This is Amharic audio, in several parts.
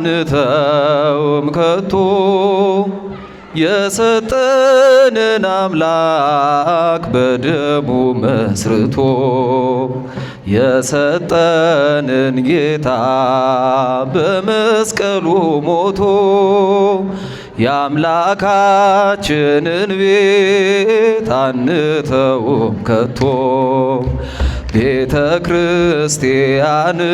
አንተውም ከቶ የሰጠንን አምላክ በደሙ መስርቶ የሰጠንን ጌታ በመስቀሉ ሞቶ የአምላካችንን ቤት አንተውም ከቶ ቤተ ክርስቲያንን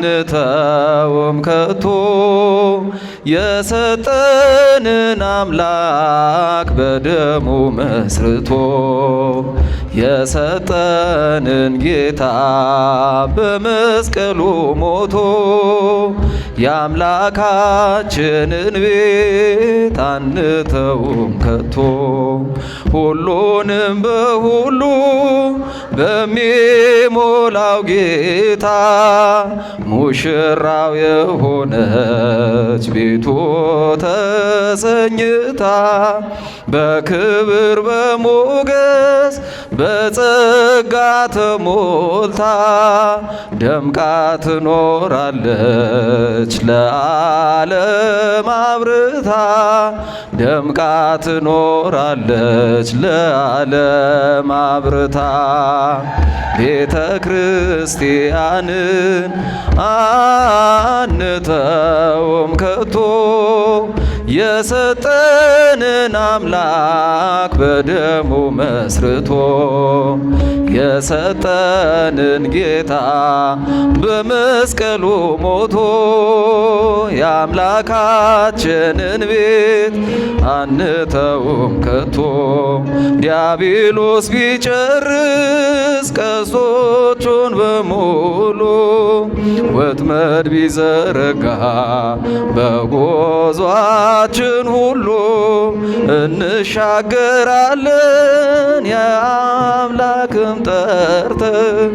አንተውም ከቶ የሰጠንን አምላክ በደሙ መስርቶ የሰጠንን ጌታ በመስቀሉ ሞቶ የአምላካችንን ቤት አንተውም ከቶ ሁሉንም በሁሉ በሚሞላው ጌታ ሙሽራው የሆነች ቤቱ ተሰኝታ በክብር በሞገስ በጸጋ ተሞልታ ደምቃ ትኖራለች ለዓለም አብርታ ደምቃ ትኖራለች ለዓለም አብርታ ቤተ ክርስቲያንን አንተውም ከቶ የሰጠንን አምላክ በደሙ መስርቶ የሰጠንን ጌታ በመስቀሉ ሞቶ የአምላካችንን ቤት አንተውም ከቶ ዲያብሎስ ቢጨርስ ቀስቶቹን በሙሉ ወጥመድ ቢዘረጋ በጎዟችን ሁሉ እንሻገራለን የአምላክም ጠርተን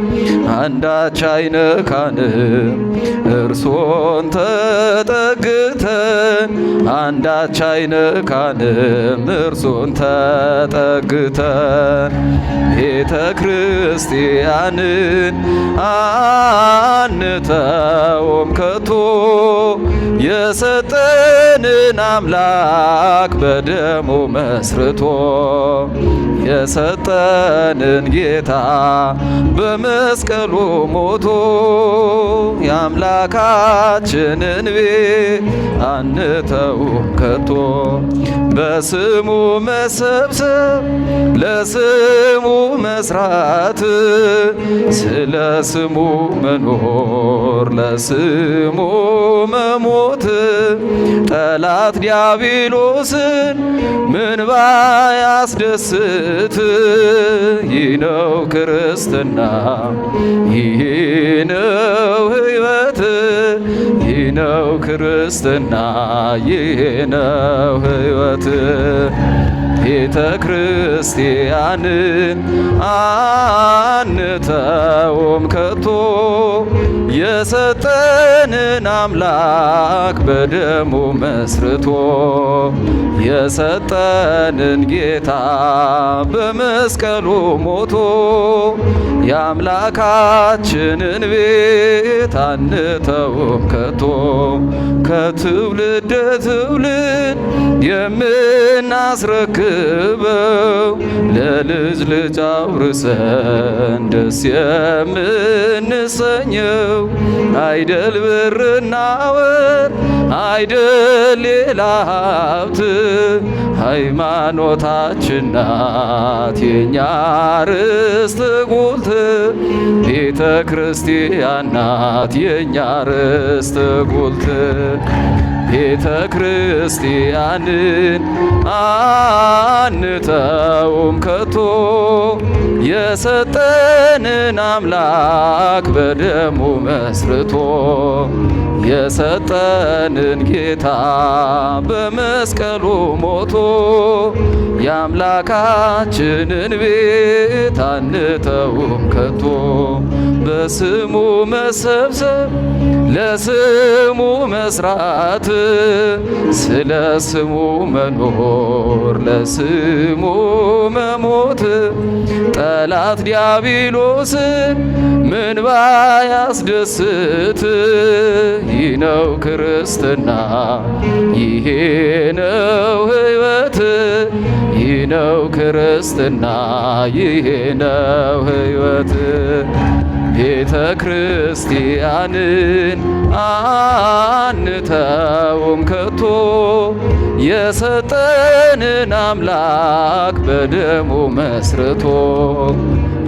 አንዳች አይነካንም እርሶን ተጠግተን አንዳች አይነካንም እርሶን ተጠግተን ቤተ ክርስቲያንን አንተውም ከቶ የሰጠንን አምላክ በደሙ መስርቶ የሰጠንን ጌታ በመስቀሉ ሞቶ የአምላካችንን ቤት አንተውም ከቶ በስሙ መሰብሰብ ለስሙ መስራት ስለ ስሙ መኖር ለስሙ መሞት ጠላት ዲያብሎስን ምን ባያስደስት ይህ ነው ክርስትና ይህ ነው ሕይወት ይህ ነው ክርስትና ይህ ነው ሕይወት ቤተ ክርስቲያንን አንተውም ከቶ የሰጠንን አምላክ በደሙ መስርቶ የሰጠንን ጌታ በመስቀሉ ሞቶ የአምላካችንን ቤት አንተውም ከቶ ከትውልድ ትውልድ የምናስረክበው ለልጅ ልጅ አውርሰን ደስ የምንሰኘው አይደል ብርና ወርቅ አይደል ሌላ ሀብት ሃይማኖታችን ናት የኛ ርስት ጉልት ቤተ ክርስቲያን ናት የኛ ርስት ጉልት ቤተ ክርስቲያንን አንተውም ከቶ የሰጠንን አምላክ በደሙ መስርቶ የሰጠንን ጌታ በመስቀሉ ሞቶ የአምላካችንን ቤት አንተውም ከቶ ለስሙ መሰብሰብ ለስሙ መስራት ስለ ስሙ መኖር ለስሙ መሞት ጠላት ዲያብሎስን ምን ባያስደስት ይህ ነው ክርስትና ይሄ ነው ሕይወት ይህ ነው ክርስትና ይሄ ነው ሕይወት ቤተ ክርስቲያንን አንተውም ከቶ የሰጠንን አምላክ በደሙ መስርቶ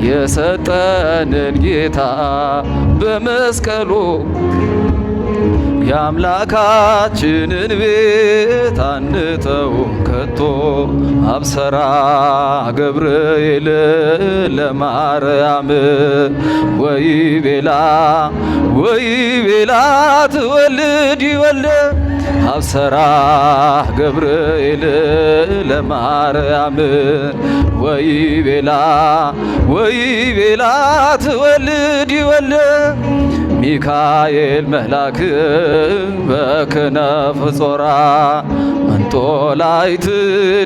የሰጠንን ጌታ በመስቀሉ የአምላካችንን ቤት አንተውም ከቶ አብሰራ ገብርኤል ለማርያም ወይቤላ ትወልድ ይወልድ አብሰራ ገብርኤል ለማርያም ወይቤላ ትወልድ ይወልድ ሚካኤል መላክ በክነፍ ጾራ መንጦላይት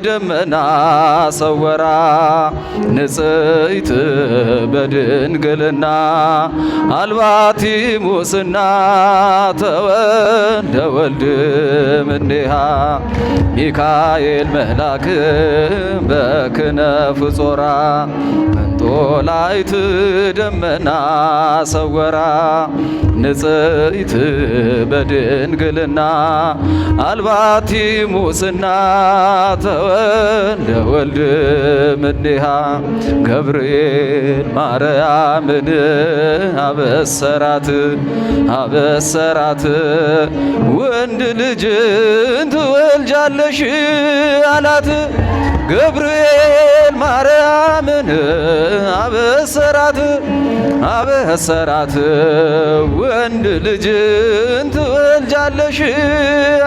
ደመና ሰወራ ንጽሕት በድንግልና አልባቲ ሙስና ተወልደ ወልድ እምኔሃ ሚካኤል መላክ በክነፍ ጾራ መንጦላይት ደመና ሰወራ ንጽሕት በድንግልና አልባቲ ሙስና ተወልደ ወልድ እምኔሃ ገብርኤል ማርያምን አበሰራት ወንድ ልጅን ትወልጃለሽ አላት ገብርኤል ማርያምን አበሰራት ወንድ ልጅን ትወልጃለሽ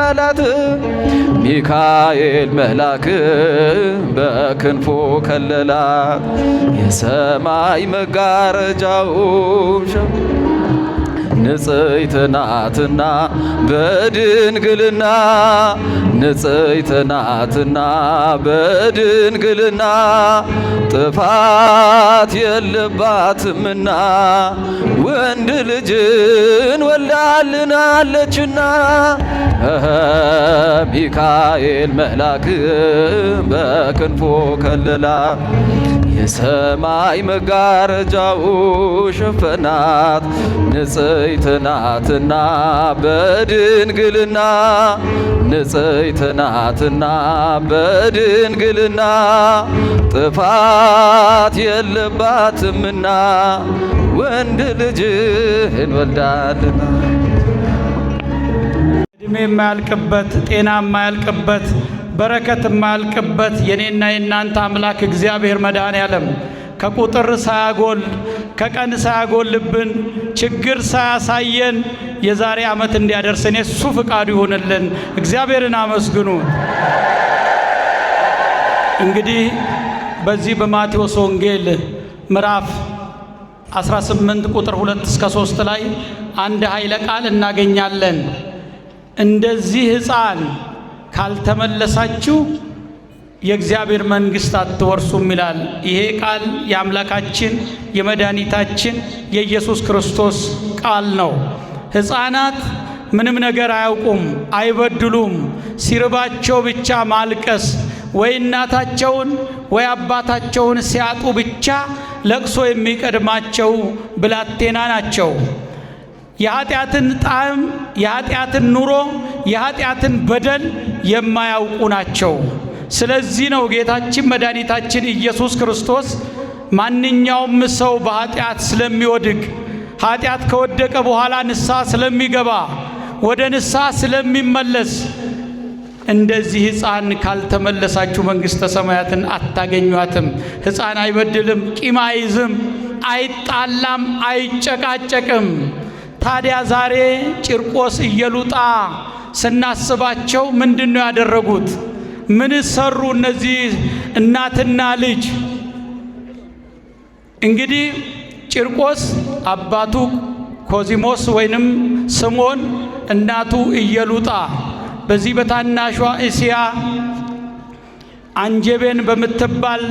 አላት ሚካኤል መላክ በክንፉ ከለላት የሰማይ መጋረጃው ንጽሕት ናትና በድንግልና ንጽሕት ናትና በድንግልና ጥፋት የለባትምና ወንድ ልጅን ወልዳልናለችና ሚካኤል መላክ በክንፎ ከለላት የሰማይ መጋረጃው ሸፈናት ንጽሕት ናትና በድንግልና ንጽሕት ናትና በድንግልና ጥፋት የለባትምና ወንድ ልጅን ወልዳልና እድሜ የማያልቅበት ጤና የማያልቅበት በረከት የማያልቅበት የኔና የናንተ አምላክ እግዚአብሔር መድኃኔዓለም ከቁጥር ሳያጎል ከቀን ሳያጎልብን ችግር ሳያሳየን የዛሬ ዓመት እንዲያደርሰን የሱ ፍቃዱ ይሁንልን። እግዚአብሔርን አመስግኑ። እንግዲህ በዚህ በማቴዎስ ወንጌል ምዕራፍ 18 ቁጥር 2 እስከ 3 ላይ አንድ ኃይለ ቃል እናገኛለን። እንደዚህ ሕፃን ካልተመለሳችሁ የእግዚአብሔር መንግሥት አትወርሱም ይላል። ይሄ ቃል የአምላካችን የመድኃኒታችን የኢየሱስ ክርስቶስ ቃል ነው። ሕፃናት ምንም ነገር አያውቁም፣ አይበድሉም። ሲርባቸው ብቻ ማልቀስ ወይ እናታቸውን ወይ አባታቸውን ሲያጡ ብቻ ለቅሶ የሚቀድማቸው ብላቴና ናቸው። የኃጢአትን ጣዕም፣ የኃጢአትን ኑሮ፣ የኃጢአትን በደል የማያውቁ ናቸው። ስለዚህ ነው ጌታችን መድኃኒታችን ኢየሱስ ክርስቶስ ማንኛውም ሰው በኃጢአት ስለሚወድቅ ኃጢአት ከወደቀ በኋላ ንስሐ ስለሚገባ ወደ ንስሐ ስለሚመለስ እንደዚህ ሕፃን ካልተመለሳችሁ መንግሥተ ሰማያትን አታገኟትም። ሕፃን አይበድልም፣ ቂም አይዝም፣ አይጣላም፣ አይጨቃጨቅም። ታዲያ ዛሬ ቂርቆስ ኢየሉጣ ስናስባቸው ምንድነው ያደረጉት? ምን ሰሩ? እነዚህ እናትና ልጅ እንግዲህ ጭርቆስ አባቱ ኮዚሞስ ወይንም ስምዖን እናቱ ኢየሉጣ በዚህ በታናሿ እስያ አንጀቤን በምትባል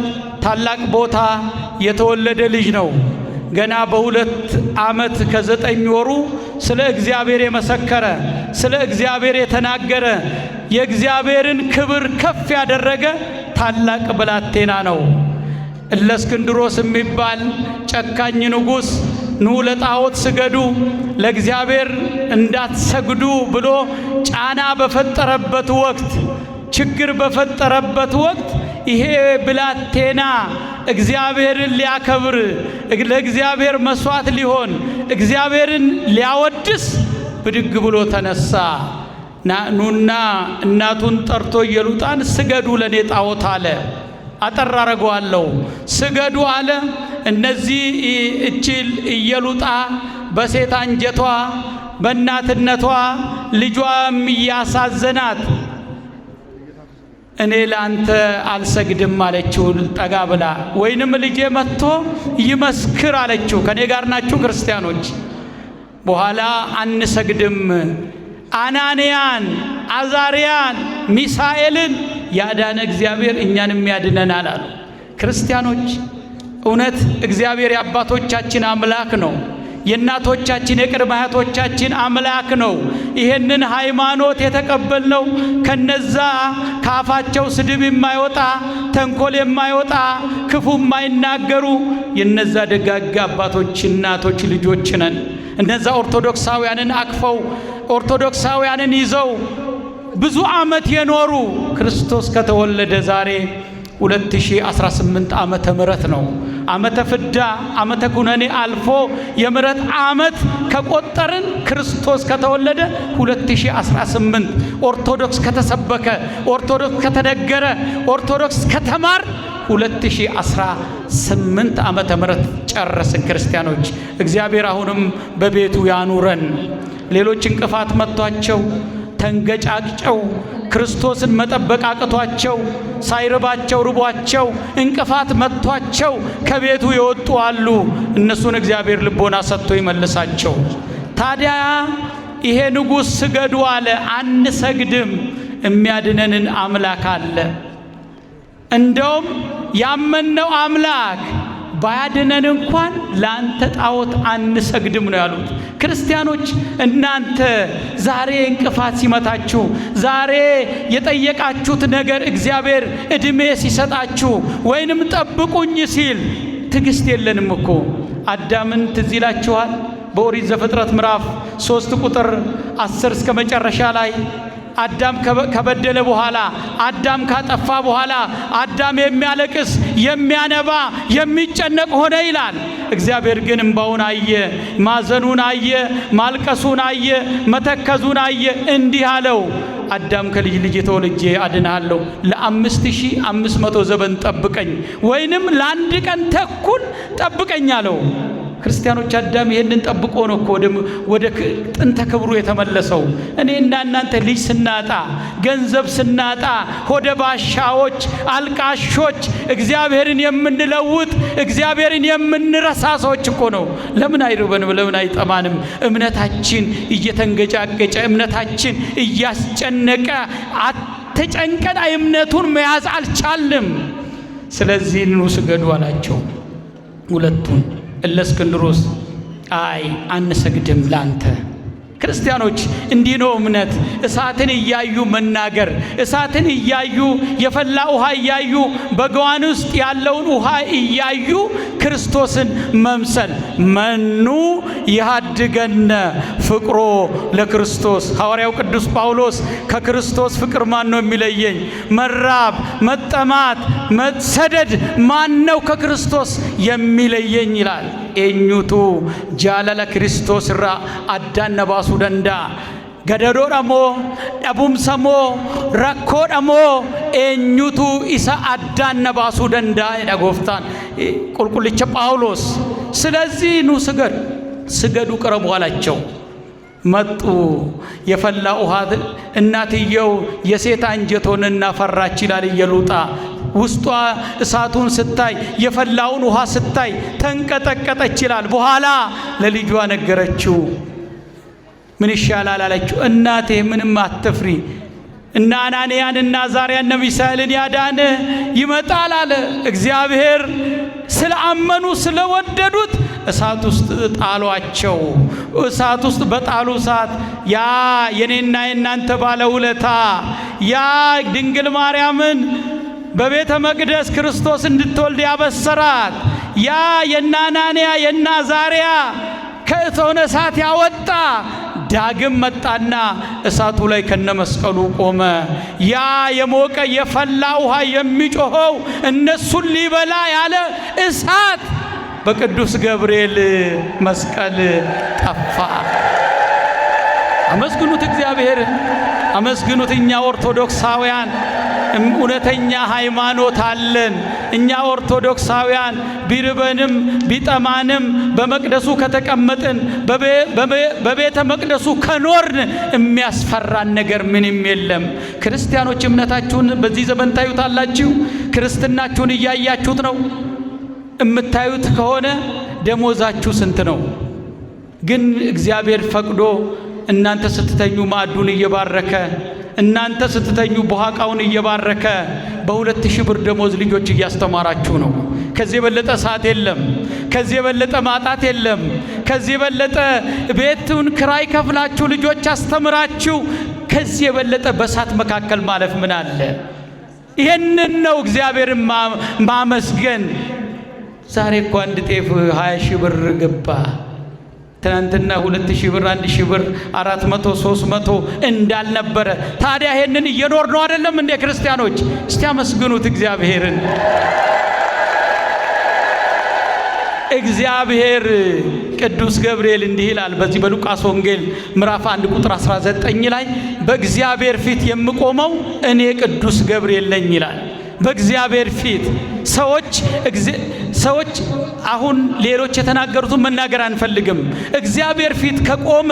ታላቅ ቦታ የተወለደ ልጅ ነው። ገና በ2 ዓመት ከ9 ወሩ ስለ እግዚአብሔር የመሰከረ፣ ስለ እግዚአብሔር የተናገረ፣ የእግዚአብሔርን ክብር ከፍ ያደረገ ታላቅ ብላቴና ነው። እለእስክንድሮስ የሚባል ጨካኝ ንጉሥ ኑ ለጣዖት ስገዱ፣ ለእግዚአብሔር እንዳትሰግዱ ብሎ ጫና በፈጠረበት ወቅት፣ ችግር በፈጠረበት ወቅት ይሄ ብላቴና እግዚአብሔርን ሊያከብር፣ ለእግዚአብሔር መስዋዕት ሊሆን፣ እግዚአብሔርን ሊያወድስ ብድግ ብሎ ተነሳ። ኑና እናቱን ጠርቶ ኢየሉጣን ስገዱ ለኔ ጣዖት አለ። አጠር አረገዋለሁ። ስገዱ አለ። እነዚህ እችል ኢየሉጣ በሴት አንጀቷ በእናትነቷ ልጇም እያሳዘናት እኔ ላንተ አልሰግድም አለችው ጠጋ ብላ። ወይንም ልጄ መጥቶ ይመስክር አለችው። ከኔ ጋር ናችሁ ክርስቲያኖች? በኋላ አንሰግድም፣ አናንያን፣ አዛርያን፣ ሚሳኤልን ያዳነ እግዚአብሔር እኛንም ያድነናል አሉ። ክርስቲያኖች እውነት እግዚአብሔር የአባቶቻችን አምላክ ነው። የእናቶቻችን የቅድመ አያቶቻችን አምላክ ነው። ይሄንን ሃይማኖት የተቀበልነው ከነዛ ካፋቸው ስድብ የማይወጣ ተንኮል የማይወጣ ክፉ የማይናገሩ የነዛ ደጋጋ አባቶች እናቶች ልጆች ነን። እነዛ ኦርቶዶክሳውያንን አቅፈው ኦርቶዶክሳውያንን ይዘው ብዙ ዓመት የኖሩ ክርስቶስ ከተወለደ ዛሬ 2018 ዓመተ ምህረት ነው። ዓመተ ፍዳ ዓመተ ኩነኔ አልፎ የምህረት ዓመት ከቆጠርን ክርስቶስ ከተወለደ 2018 ኦርቶዶክስ ከተሰበከ ኦርቶዶክስ ከተነገረ ኦርቶዶክስ ከተማር 2018 ዓመተ ምህረት ጨረስን። ክርስቲያኖች እግዚአብሔር አሁንም በቤቱ ያኑረን። ሌሎች እንቅፋት መጥቷቸው ተንገጫጭጨው ክርስቶስን መጠበቅ አቅቷቸው ሳይርባቸው ርቧቸው እንቅፋት መጥቷቸው ከቤቱ የወጡ አሉ። እነሱን እግዚአብሔር ልቦና ሰጥቶ ይመልሳቸው። ታዲያ ይሄ ንጉሥ ስገዱ አለ። አንሰግድም፣ የሚያድነንን አምላክ አለ። እንደውም ያመነው አምላክ ባያድነን እንኳን ላንተ ጣዖት አንሰግድም ነው ያሉት። ክርስቲያኖች እናንተ ዛሬ እንቅፋት ሲመታችሁ፣ ዛሬ የጠየቃችሁት ነገር እግዚአብሔር ዕድሜ ሲሰጣችሁ ወይንም ጠብቁኝ ሲል ትዕግስት የለንም እኮ። አዳምን ትዝ ይላችኋል? በኦሪት ዘፍጥረት ምዕራፍ 3 ቁጥር 10 እስከ መጨረሻ ላይ አዳም ከበደለ በኋላ አዳም ካጠፋ በኋላ አዳም የሚያለቅስ የሚያነባ የሚጨነቅ ሆነ ይላል። እግዚአብሔር ግን እንባውን አየ፣ ማዘኑን አየ፣ ማልቀሱን አየ፣ መተከዙን አየ። እንዲህ አለው፣ አዳም ከልጅ ልጅ ተወልጄ አድንሃለሁ፣ ለ5500 ዘመን ጠብቀኝ፣ ወይንም ለ1 ቀን ተኩል ጠብቀኝ አለው። ክርስቲያኖች አዳም ይሄንን ጠብቆ ነው እኮ ወደ ጥንተ ክብሩ የተመለሰው። እኔና እናንተ ልጅ ስናጣ፣ ገንዘብ ስናጣ፣ ሆደ ባሻዎች፣ አልቃሾች፣ እግዚአብሔርን የምንለውጥ እግዚአብሔርን የምንረሳ ሰዎች እኮ ነው። ለምን አይርበንም? ለምን አይጠማንም? እምነታችን እየተንገጫገጨ፣ እምነታችን እያስጨነቀ፣ አትጨንቀን እምነቱን መያዝ አልቻልም። ስለዚህ ኑ ስገዱ አላቸው ሁለቱን። እለእስክንድሮስ አይ አንሰግድም ላንተ። ክርስቲያኖች እንዲህ ነው እምነት። እሳትን እያዩ መናገር፣ እሳትን እያዩ የፈላ ውሃ እያዩ በገዋን ውስጥ ያለውን ውሃ እያዩ ክርስቶስን መምሰል። መኑ ይሃድገነ ፍቅሮ ለክርስቶስ። ሐዋርያው ቅዱስ ጳውሎስ ከክርስቶስ ፍቅር ማን ነው የሚለየኝ? መራብ፣ መጠማት፣ መሰደድ ማን ነው ከክርስቶስ የሚለየኝ ይላል። ኤኙቱ ጃለለ ክርስቶስ ራ አዳነ ባሱ ደንዳ ገደዶ ደሞ ደቡምሰሞ ረኮ ደሞ ኤኙቱ ኢሳ አዳነ ባሱ ደንዳ የዳጎፍታን ቁልቁልቸ ጳውሎስ። ስለዚህ ኑ ስገዱ ቅረቡ አላቸው። መጡ። የፈላ ውሃ እናትየው የሴት አንጀቶንና ፈራች ይላል ኢየሉጣ። ውስጧ እሳቱን ስታይ የፈላውን ውሃ ስታይ ተንቀጠቀጠች ይላል። በኋላ ለልጇ ነገረችው። ምን ይሻላል አለችው። እናቴ ምንም አትፍሪ፣ እና አናንያን እና አዛርያን እና ሚሳኤልን ያዳነ ይመጣል አለ። እግዚአብሔር ስለአመኑ ስለወደዱት እሳት ውስጥ ጣሏቸው። እሳት ውስጥ በጣሉ ሰዓት ያ የኔና የናንተ ባለውለታ ያ ድንግል ማርያምን በቤተ መቅደስ ክርስቶስ እንድትወልድ ያበሰራት ያ የናናንያ የናዛሪያ ከእቶነ እሳት ያወጣ ዳግም መጣና እሳቱ ላይ ከነመስቀሉ ቆመ። ያ የሞቀ የፈላ ውሃ የሚጮኸው እነሱን ሊበላ ያለ እሳት በቅዱስ ገብርኤል መስቀል ጠፋ። አመስግኑት እግዚአብሔርን፣ አመስግኑት። እኛ ኦርቶዶክሳውያን እውነተኛ ሃይማኖት አለን። እኛ ኦርቶዶክሳውያን ቢርበንም ቢጠማንም በመቅደሱ ከተቀመጥን በቤተ መቅደሱ ከኖርን የሚያስፈራን ነገር ምንም የለም። ክርስቲያኖች እምነታችሁን በዚህ ዘመን ታዩታላችሁ። ክርስትናችሁን እያያችሁት ነው። እምታዩት ከሆነ ደሞዛችሁ ስንት ነው? ግን እግዚአብሔር ፈቅዶ እናንተ ስትተኙ ማዕዱን እየባረከ እናንተ ስትተኙ በኋቃውን እየባረከ በ2000 ብር ደሞዝ ልጆች እያስተማራችሁ ነው። ከዚህ የበለጠ ሰዓት የለም። ከዚህ የበለጠ ማጣት የለም። ከዚህ የበለጠ ቤቱን ክራይ ከፍላችሁ ልጆች አስተምራችሁ ከዚህ የበለጠ በሳት መካከል ማለፍ ምን አለ? ይሄንን ነው እግዚአብሔርን ማመስገን። ዛሬ እኮ አንድ ጤፍ 20,000 ብር ገባ። ትናንትና 2,000 ብር 1,000 ብር 400 300 እንዳልነበረ። ታዲያ ይሄንን እየኖር ነው አይደለም እንደ ክርስቲያኖች? እስቲ አመስግኑት እግዚአብሔርን። እግዚአብሔር ቅዱስ ገብርኤል እንዲህ ይላል በዚህ በሉቃስ ወንጌል ምዕራፍ 1 ቁጥር 19 ላይ በእግዚአብሔር ፊት የምቆመው እኔ ቅዱስ ገብርኤል ነኝ ይላል። በእግዚአብሔር ፊት ሰዎች አሁን ሌሎች የተናገሩትን መናገር አንፈልግም። እግዚአብሔር ፊት ከቆመ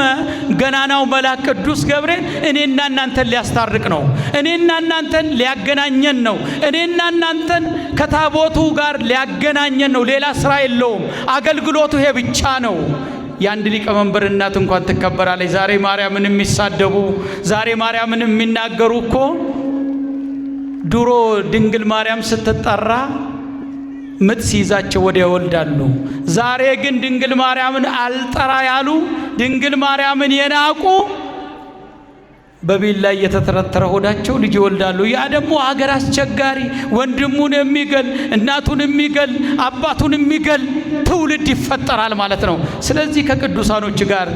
ገናናው መልአክ ቅዱስ ገብርኤል እኔና እናንተን ሊያስታርቅ ነው። እኔና እናንተን ሊያገናኘን ነው። እኔና እናንተን ከታቦቱ ጋር ሊያገናኘን ነው። ሌላ ስራ የለውም። አገልግሎቱ ይሄ ብቻ ነው። የአንድ ሊቀመንበር እናት እንኳን ትከበራለች። ዛሬ ማርያምን የሚሳደቡ ዛሬ ማርያምን የሚናገሩ እኮ ድሮ ድንግል ማርያም ስትጠራ ምጥ ሲይዛቸው ወዲያ ይወልዳሉ። ዛሬ ግን ድንግል ማርያምን አልጠራ ያሉ ድንግል ማርያምን የናቁ በቢል ላይ የተተረተረ ሆዳቸው ልጅ ይወልዳሉ። ያ ደግሞ ሀገር አስቸጋሪ፣ ወንድሙን የሚገል እናቱን የሚገል አባቱን የሚገል ትውልድ ይፈጠራል ማለት ነው። ስለዚህ ከቅዱሳኖች ጋር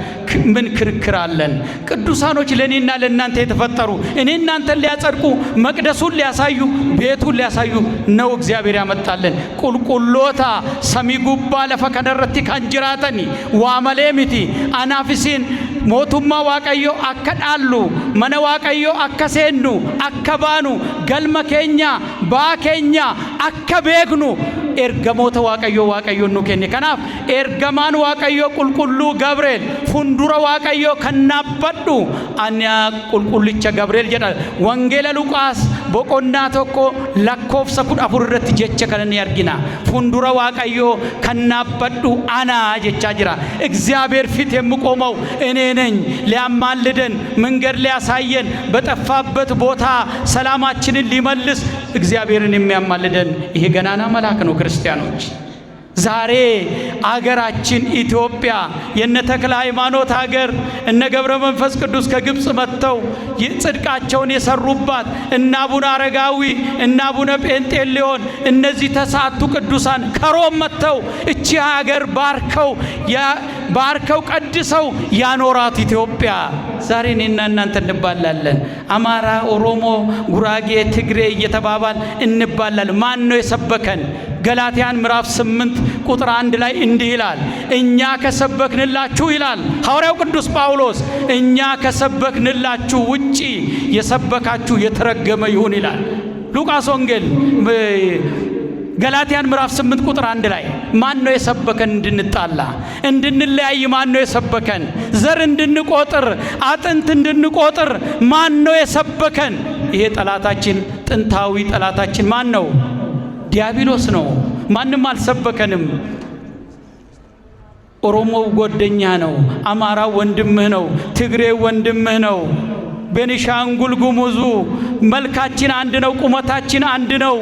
ምን ክርክር አለን? ቅዱሳኖች ለእኔና ለእናንተ የተፈጠሩ እኔ እናንተን ሊያጸድቁ መቅደሱን ሊያሳዩ ቤቱን ሊያሳዩ ነው እግዚአብሔር ያመጣለን። ቁልቁሎታ ሰሚጉባ ለፈከነረቲ ካንጅራተኒ ዋመሌሚቲ አናፊሲን ሞቱማ ዋቀዮ አከዳሉ መነ ዋቀዮ አከሴኑ አከባኑ ገልመ ኬኛ ባኬኛ አከቤግኑ ኤርገሞተ ዋቀዮ ኑ ኬኔ ከናፍ ኤርገማን ዋቀዮ ቁልቁሉ ገብርኤል ፉንዱረ ዋቀዮ ከናበዱ አንያ ቁልቁልቸ ገብርኤል ጀዳ ወንጌለ ሉቃስ ቦቆና ቶኮ ለኮፍሰ ኩድ አፉርረት ጀቸ ከነን ያርጊና ፉንዱረ ዋቀዮ ከናበዱ አና ጀቻ ጅራ እግዚአብሔር ፊት የምቆመው እኔ ነኝ። ሊያማልደን መንገድ ሊያሳየን በጠፋበት ቦታ ሰላማችንን ሊመልስ እግዚአብሔርን የሚያማልደን ይሄ ገናና መልአክ ነው። ክርስቲያኖች ዛሬ አገራችን ኢትዮጵያ የነ ተክለ ሃይማኖት ሀገር እነ ገብረ መንፈስ ቅዱስ ከግብጽ መጥተው ጽድቃቸውን የሰሩባት እነ አቡነ አረጋዊ እነ አቡነ ጴንጤሌዮን እነዚህ ተሳቱ ቅዱሳን ከሮም መጥተው እቺ ሀገር ባርከው ቀድሰው ያኖራት ኢትዮጵያ ዛሬ እኔና እናንተ እንባላለን። አማራ፣ ኦሮሞ፣ ጉራጌ፣ ትግሬ እየተባባል እንባላለን። ማን ነው የሰበከን? ገላትያን ምዕራፍ 8 ቁጥር 1 ላይ እንዲህ ይላል፣ እኛ ከሰበክንላችሁ ይላል ሐዋርያው ቅዱስ ጳውሎስ፣ እኛ ከሰበክንላችሁ ውጪ የሰበካችሁ የተረገመ ይሁን ይላል። ሉቃስ ወንጌል ገላትያን ምዕራፍ 8 ቁጥር 1 ላይ ማን ነው የሰበከን? እንድንጣላ እንድንለያይ ማን ነው የሰበከን? ዘር እንድንቆጥር አጥንት እንድንቆጥር ማን ነው የሰበከን? ይሄ ጠላታችን ጥንታዊ ጠላታችን ማን ነው? ዲያብሎስ ነው። ማንም አልሰበከንም። ኦሮሞው ጓደኛህ ነው፣ አማራው ወንድምህ ነው፣ ትግሬው ወንድምህ ነው፣ ቤኒሻንጉል ጉሙዙ መልካችን አንድ ነው፣ ቁመታችን አንድ ነው።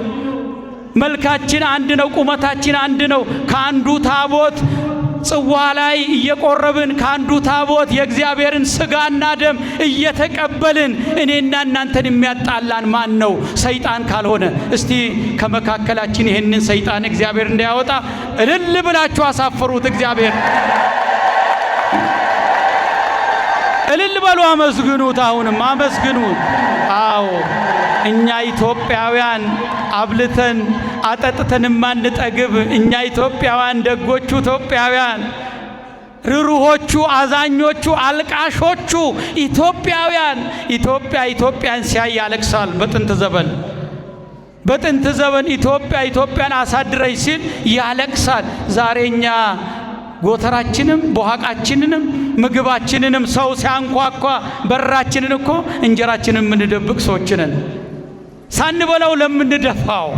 መልካችን አንድ ነው፣ ቁመታችን አንድ ነው። ከአንዱ ታቦት ጽዋ ላይ እየቆረብን ከአንዱ ታቦት የእግዚአብሔርን ሥጋና ደም እየተቀበልን እኔና እናንተን የሚያጣላን ማን ነው? ሰይጣን ካልሆነ እስቲ ከመካከላችን ይህንን ሰይጣን እግዚአብሔር እንዳያወጣ እልል ብላችሁ አሳፍሩት። እግዚአብሔር እልል በሉ፣ አመስግኑት። አሁንም አመስግኑት። አዎ እኛ ኢትዮጵያውያን አብልተን አጠጥተን ማንጠግብ፣ እኛ ኢትዮጵያውያን ደጎቹ ኢትዮጵያውያን፣ ርሩሆቹ፣ አዛኞቹ፣ አልቃሾቹ ኢትዮጵያውያን ኢትዮጵያን ሲያይ ያለቅሳል። በጥንት ዘመን ኢትዮጵያን አሳድረኝ ሲል ያለቅሳል። ዛሬ እኛ ጎተራችንም ቦሃቃችንንም ምግባችንንም ሰው ሲያንኳኳ በራችንን እኮ እንጀራችንን የምንደብቅ ሰዎች ነን። ሳንበላው ለምንደፋው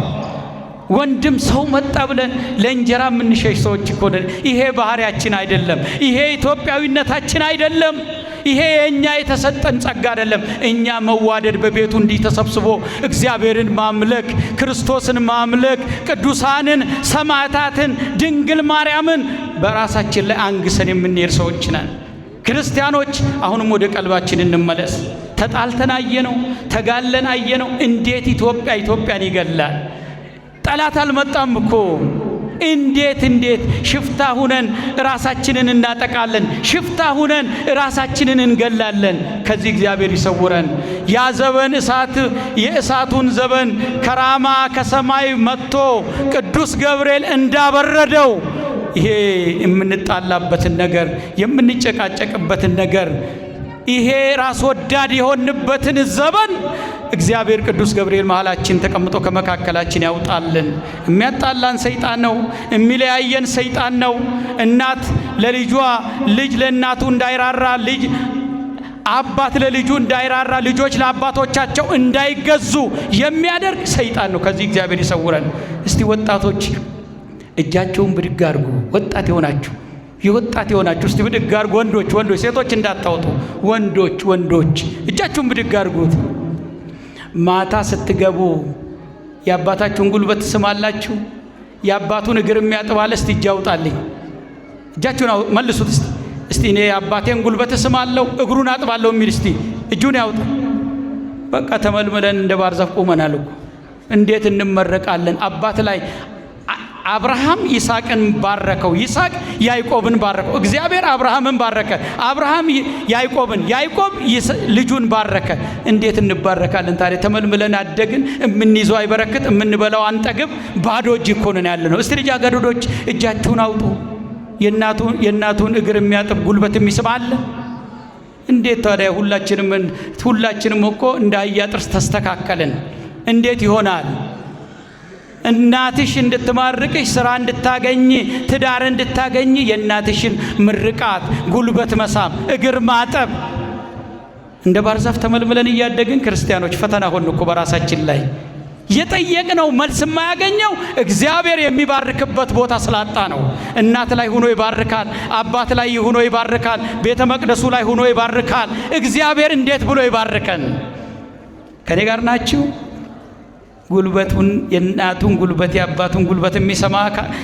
ወንድም ሰው መጣ ብለን ለእንጀራ የምንሸሽ ሰዎች እኮ ነን። ይሄ ባህሪያችን አይደለም። ይሄ ኢትዮጵያዊነታችን አይደለም። ይሄ የእኛ የተሰጠን ጸጋ አይደለም። እኛ መዋደድ በቤቱ እንዲህ ተሰብስቦ እግዚአብሔርን ማምለክ፣ ክርስቶስን ማምለክ፣ ቅዱሳንን፣ ሰማዕታትን፣ ድንግል ማርያምን በራሳችን ላይ አንግሰን የምንሄድ ሰዎች ነን። ክርስቲያኖች አሁንም ወደ ቀልባችን እንመለስ። ተጣልተን አየነው፣ ተጋለን አየነው። እንዴት ኢትዮጵያን ይገላል? ጠላት አልመጣም እኮ። እንዴት ሽፍታ ሁነን ራሳችንን እናጠቃለን፣ ሽፍታ ሁነን ራሳችንን እንገላለን። ከዚህ እግዚአብሔር ይሰውረን። ያ ዘበን የእሳቱን ዘበን ከራማ ከሰማይ መጥቶ ቅዱስ ገብርኤል እንዳበረደው ይሄ የምንጣላበትን ነገር የምንጨቃጨቅበትን ነገር ይሄ ራስ ወዳድ የሆንበትን ዘመን እግዚአብሔር ቅዱስ ገብርኤል መሃላችን ተቀምጦ ከመካከላችን ያውጣልን። የሚያጣላን ሰይጣን ነው። የሚለያየን ሰይጣን ነው። እናት ለልጇ፣ ልጅ ለእናቱ እንዳይራራ፣ አባት ለልጁ እንዳይራራ፣ ልጆች ለአባቶቻቸው እንዳይገዙ የሚያደርግ ሰይጣን ነው። ከዚህ እግዚአብሔር ይሰውረን። እስቲ ወጣቶች እጃቸውን ብድግ አድርጉ። የወጣት የሆናችሁ እስቲ ብድግ አድርጉ። ወንዶች ሴቶች እንዳታወጡ። ወንዶች እጃችሁን ብድግ አድርጉት። ማታ ስትገቡ የአባታችሁን ጉልበት ትስማላችሁ? የአባቱን እግር የሚያጥባለ እስቲ እጅ አውጣልኝ። እጃችሁን መልሱት እስቲ እኔ የአባቴን ጉልበት እስማለሁ እግሩን አጥባለሁ የሚል እስቲ እጁን ያውጣ። በቃ ተመልምለን እንደ ባህር ዛፍ ቆመናል እኮ። እንዴት እንመረቃለን? አባት ላይ አብርሃም ይስሐቅን ባረከው፣ ይስሐቅ ያዕቆብን ባረከው። እግዚአብሔር አብርሃምን ባረከ፣ አብርሃም ያዕቆብን፣ ያዕቆብ ልጁን ባረከ። እንዴት እንባረካለን ታዲያ? ተመልምለን አደግን። የምንይዘው አይበረክት፣ የምንበላው አንጠግብ፣ ባዶ እጅ እኮ ነን ያለነው። እስቲ ልጃገረዶች እጃችሁን አውጡ። የእናቱን እግር የሚያጥብ ጉልበት የሚስብ አለ? እንዴት ታዲያ? ሁላችንም እኮ እንደ አህያ ጥርስ ተስተካከልን። እንዴት ይሆናል? እናትሽ እንድትማርቅሽ፣ ስራ እንድታገኝ፣ ትዳር እንድታገኝ የእናትሽን ምርቃት ጉልበት መሳም፣ እግር ማጠብ። እንደ ባህር ዛፍ ተመልምለን እያደግን ክርስቲያኖች ፈተና ሆን እኮ በራሳችን ላይ የጠየቅነው መልስ የማያገኘው እግዚአብሔር የሚባርክበት ቦታ ስላጣ ነው። እናት ላይ ሆኖ ይባርካል፣ አባት ላይ ሆኖ ይባርካል፣ ቤተ መቅደሱ ላይ ሆኖ ይባርካል። እግዚአብሔር እንዴት ብሎ ይባርከን? ከኔ ጋር ናችሁ? ጉልበቱን የእናቱን ጉልበት የአባቱን ጉልበት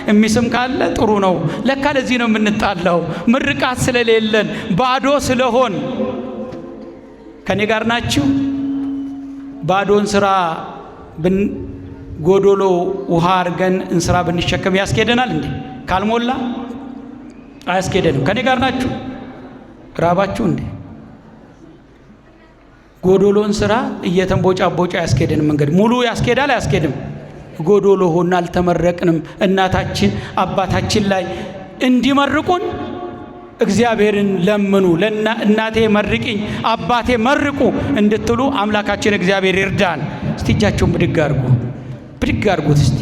የሚስም ካለ ጥሩ ነው። ለካ ለዚህ ነው የምንጣላው፣ ምርቃት ስለሌለን፣ ባዶ ስለሆን። ከኔ ጋር ናችሁ? ባዶን ስራ ጎዶሎ ውሃ አድርገን እንስራ ብንሸከም ያስኬደናል እንዴ? ካልሞላ አያስኬደንም። ከኔ ጋር ናችሁ? ራባችሁ እንዴ? ጎዶሎን ስራ እየተንቦጫቦጫ ያስኬደንም። መንገድ ሙሉ ያስኬዳል አያስኬድም? ጎዶሎ ሆና አልተመረቅንም። እናታችን አባታችን ላይ እንዲመርቁን እግዚአብሔርን ለምኑ። እናቴ መርቂኝ፣ አባቴ መርቁ እንድትሉ አምላካችን እግዚአብሔር ይርዳን። እስቲ እጃችሁን ብድግ አድርጉት እስቲ።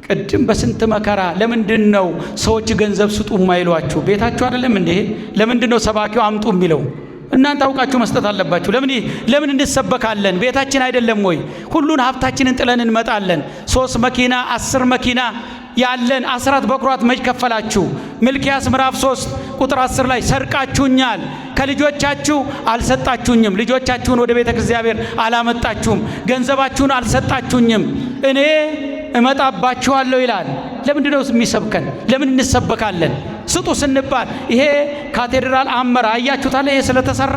ቅድም በስንት መከራ ለምንድን ነው ሰዎች ገንዘብ ስጡ የማይሏችሁ? ቤታችሁ አይደለም እንዴ? ለምንድን ነው ሰባኪው አምጡ የሚለው? እናንተ አውቃችሁ መስጠት አለባችሁ። ለምን እንሰበካለን? ቤታችን አይደለም ወይ? ሁሉን ሀብታችንን ጥለን እንመጣለን። 3 መኪና 10 መኪና ያለን አስራት በኩራት መች ከፈላችሁ? ሚልክያስ ምዕራፍ 3 ቁጥር 10 ላይ ሰርቃችሁኛል፣ ከልጆቻችሁ አልሰጣችሁኝም፣ ልጆቻችሁን ወደ ቤተ እግዚአብሔር አላመጣችሁም፣ ገንዘባችሁን አልሰጣችሁኝም፣ እኔ እመጣባችኋለሁ ይላል። ለምንድን ነው የሚሰብከን? ለምን እንሰበካለን? ስጡ ስንባል ይሄ ካቴድራል አመራ አያችሁታል? ይሄ ስለተሰራ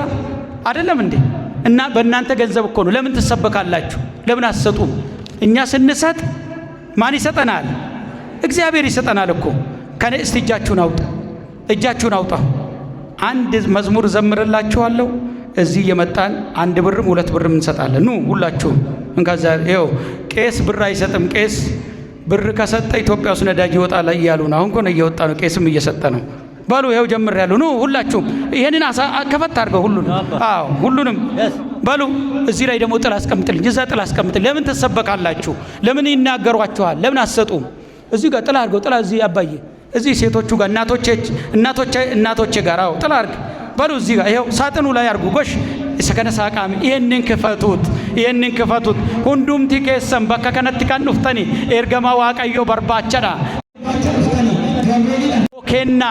አይደለም እንዴ? እና በእናንተ ገንዘብ እኮ ነው። ለምን ትሰበካላችሁ? ለምን አትሰጡም? እኛ ስንሰጥ ማን ይሰጠናል? እግዚአብሔር ይሰጠናል እኮ። ከኔ እስቲ እጃችሁን አውጣ። አንድ መዝሙር ዘምርላችኋለሁ። እዚህ የመጣን 1 ብርም 2 ብርም እንሰጣለን። ኑ ሁላችሁም እንካዛ። ይኸው ቄስ ብር አይሰጥም። ቄስ ብር ከሰጠ ኢትዮጵያ ውስጥ ነዳጅ ይወጣል እያሉ ነው። አሁን ነው እየወጣ ነው። ቄስም እየሰጠ ነው። በሉ ይኸው ጀምሬያለሁ። ኑ ሁላችሁም ይሄንን ከፈት አድርገው ሁሉንም በሉ። እዚህ ላይ ደግሞ ጥላ አስቀምጥልኝ፣ እዛ ጥላ አስቀምጥልኝ። ለምን ትሰበካላችሁ? ለምን ይናገሯችኋል? ለምን አትሰጡም? እዚህ ጋር ጥላ አድርገው። ጥላ እዚህ አባዬ፣ እዚህ ሴቶቹ ጋር እናቶቼ ጋር አዎ፣ ጥላ አድርግ በሉ። እዚህ ጋር ይኸው ሳጥኑ ላይ አድርጉ። ጎሽ ሰከነሳቃሚ ይሄንን ክፈቱት። ሁንዱም ቲኬሰም በከከነት ካንፍተኒ ኤርገማ ዋቀዮ በርባቸዳ ኬና